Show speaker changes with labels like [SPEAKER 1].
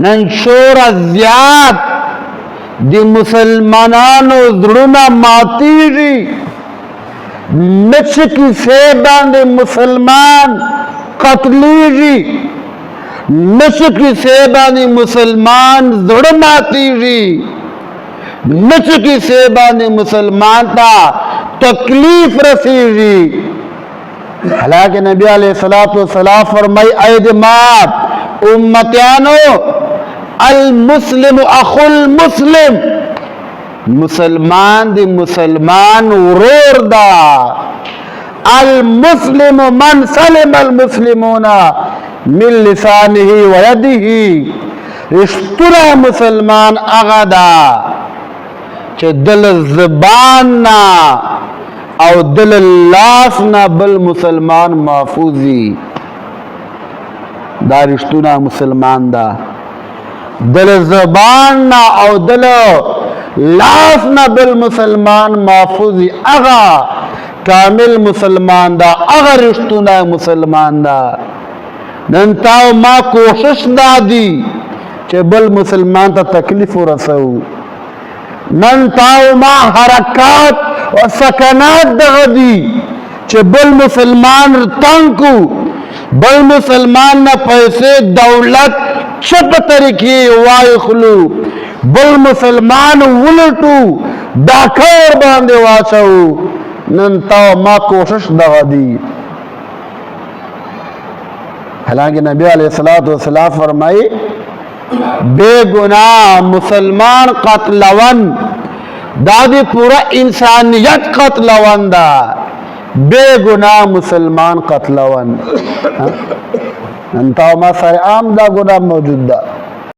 [SPEAKER 1] None शोर ज्याद दी मुसलमानानो जुड़ना मातीरी मिचकी सेबान दे मुसलमान कतलीरी मिचकी सेबान दे मुसलमान जुड़ मातीरी मिचकी सेबान दे मुसलमान ता तकलीफ रसीरी। हालांकि नबी अलैहिस्सलातु वस्सलाम फरमाई ऐदमात उम्मतियानो अल मुस्लिम अखुल मुस्लिम मुसलमान दी मुसलमान उरोर दा अल मुस्लिम मन सलिम अल मुस्लिमूना मिन लिसानिही व यदिही रिश्तुरा मुसलमान अगदा चे दिल ज़बान ना और दिल लास ना बल मुसलमान महफूजी दा रिश्तुना मुसलमान दा दिल ज़बान ना और दिल लास ना बिल मुसलमान महफूजी अगा कामिल मुसलमान दा अगर रिश्तुना मुसलमान दा नंताव माँ कोशिश दादी चे बल मुसलमान ता तकलीफ रसऊ नंताव माँ हरकत और सकनात दगदी चे बल मुसलमान तंकु बल मुसलमान न पैसे दौलत चप तरीके वायुखलू बल मुसलमान उलटू दाखर बांधे वाचऊ नंताव माँ कोशिश दगदी। हालांकि नबी अलैहिस्सलातु वस्सलाम फरमाई बेगुनाह मुसलमान कत्लवन दादी पूरा इंसानियत कत्लवन दा बेगुनाह मुसलमान कत्लवन अंताव मा सारे आम दा गुनाह मौजूद दा